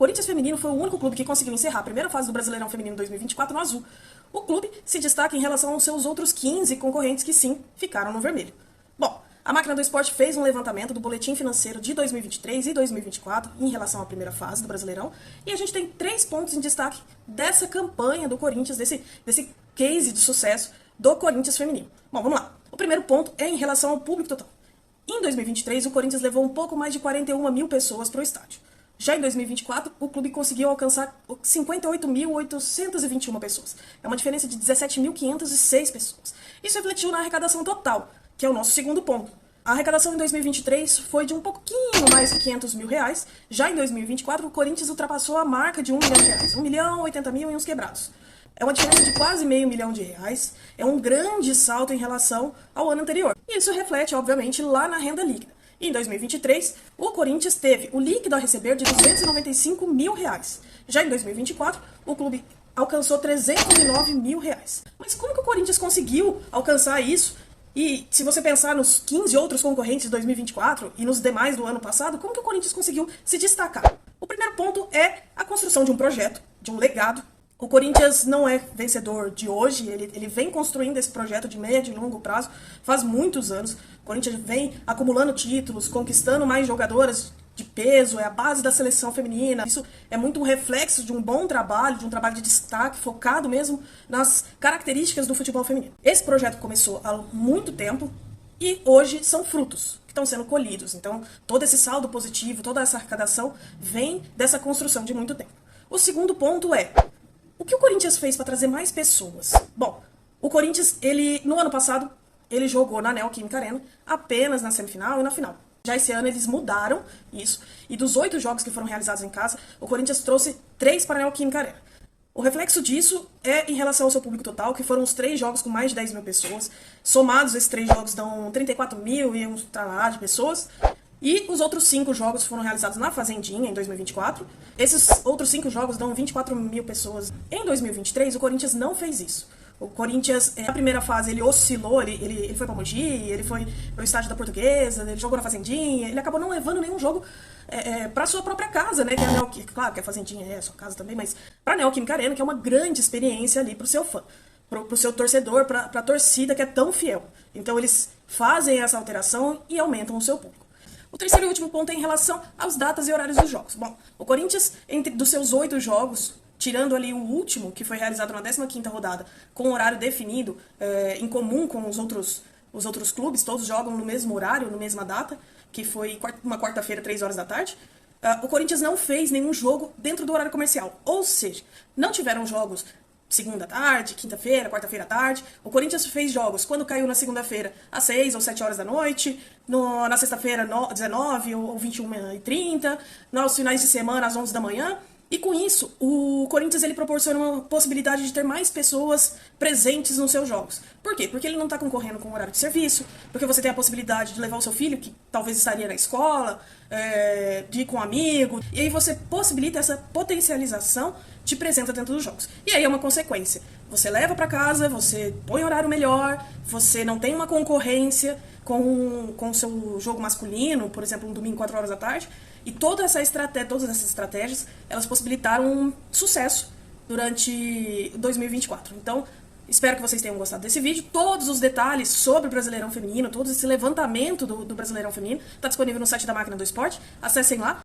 Corinthians Feminino foi o único clube que conseguiu encerrar a primeira fase do Brasileirão Feminino 2024 no azul. O clube se destaca em relação aos seus outros 15 concorrentes que sim, ficaram no vermelho. Bom, a Máquina do Esporte fez um levantamento do boletim financeiro de 2023 e 2024 em relação à primeira fase do Brasileirão, e a gente tem 3 pontos em destaque dessa campanha do Corinthians, desse case de sucesso do Corinthians Feminino. Bom, vamos lá. O primeiro ponto é em relação ao público total. Em 2023, o Corinthians levou um pouco mais de 41 mil pessoas para o estádio. Já em 2024, o clube conseguiu alcançar 58.821 pessoas. É uma diferença de 17.506 pessoas. Isso refletiu na arrecadação total, que é o nosso segundo ponto. A arrecadação em 2023 foi de um pouquinho mais de 500 mil reais. Já em 2024, o Corinthians ultrapassou a marca de 1 milhão de reais. 1.080.000 e uns quebrados. É uma diferença de quase meio milhão de reais. É um grande salto em relação ao ano anterior. E isso reflete, obviamente, lá na renda líquida. Em 2023, o Corinthians teve o líquido a receber de 295 mil reais. Já em 2024, o clube alcançou 309 mil reais. Mas como que o Corinthians conseguiu alcançar isso? E se você pensar nos 15 outros concorrentes de 2024 e nos demais do ano passado, como que o Corinthians conseguiu se destacar? O primeiro ponto é a construção de um projeto, de um legado. O Corinthians não é vencedor de hoje, ele vem construindo esse projeto de médio e longo prazo faz muitos anos. O Corinthians vem acumulando títulos, conquistando mais jogadoras de peso, é a base da seleção feminina. Isso é muito um reflexo de um bom trabalho, de um trabalho de destaque, focado mesmo nas características do futebol feminino. Esse projeto começou há muito tempo e hoje são frutos que estão sendo colhidos. Então, todo esse saldo positivo, toda essa arrecadação vem dessa construção de muito tempo. O segundo ponto é: o que o Corinthians fez para trazer mais pessoas? Bom, o Corinthians, no ano passado, ele jogou na Neoquímica Arena apenas na semifinal e na final. Já esse ano eles mudaram isso, e dos 8 jogos que foram realizados em casa, o Corinthians trouxe 3 para a Neoquímica Arena. O reflexo disso é em relação ao seu público total, que foram os 3 jogos com mais de 10 mil pessoas. Somados, esses 3 jogos dão 34 mil e uns tralá de pessoas. E os outros 5 jogos foram realizados na Fazendinha, em 2024. Esses outros 5 jogos dão 24 mil pessoas. Em 2023, o Corinthians não fez isso. O Corinthians, na primeira fase, ele oscilou, ele foi para Mogi, ele foi para o estádio da Portuguesa, ele jogou na Fazendinha, ele acabou não levando nenhum jogo para sua própria casa, né? Que é a claro que a Fazendinha é a sua casa também, mas para a Neoquímica Arena, que é uma grande experiência ali para o seu fã, para o seu torcedor, para a torcida que é tão fiel. Então eles fazem essa alteração e aumentam o seu público. O terceiro e último ponto é em relação às datas e horários dos jogos. Bom, o Corinthians, dos seus 8 jogos, tirando ali o último, que foi realizado na 15ª rodada, com horário definido, em comum com os outros clubes, todos jogam no mesmo horário, na mesma data, que foi uma quarta-feira, 3 horas da tarde, o Corinthians não fez nenhum jogo dentro do horário comercial. Ou seja, não tiveram jogos segunda à tarde, quinta-feira, quarta-feira à tarde. O Corinthians fez jogos quando caiu na segunda-feira às 6 ou 7 horas da noite, na sexta-feira 19 ou 21h30, nos finais de semana às 11 da manhã. E com isso, o Corinthians ele proporciona uma possibilidade de ter mais pessoas presentes nos seus jogos. Por quê? Porque ele não está concorrendo com o horário de serviço, porque você tem a possibilidade de levar o seu filho, que talvez estaria na escola, de ir com um amigo, e aí você possibilita essa potencialização de presença dentro dos jogos. E aí é uma consequência. Você leva para casa, você põe horário melhor, você não tem uma concorrência com o seu jogo masculino, por exemplo, um domingo 4 horas da tarde, e todas essas estratégias, elas possibilitaram um sucesso durante 2024. Então, espero que vocês tenham gostado desse vídeo. Todos os detalhes sobre o Brasileirão Feminino, todo esse levantamento do Brasileirão Feminino, está disponível no site da Máquina do Esporte. Acessem lá.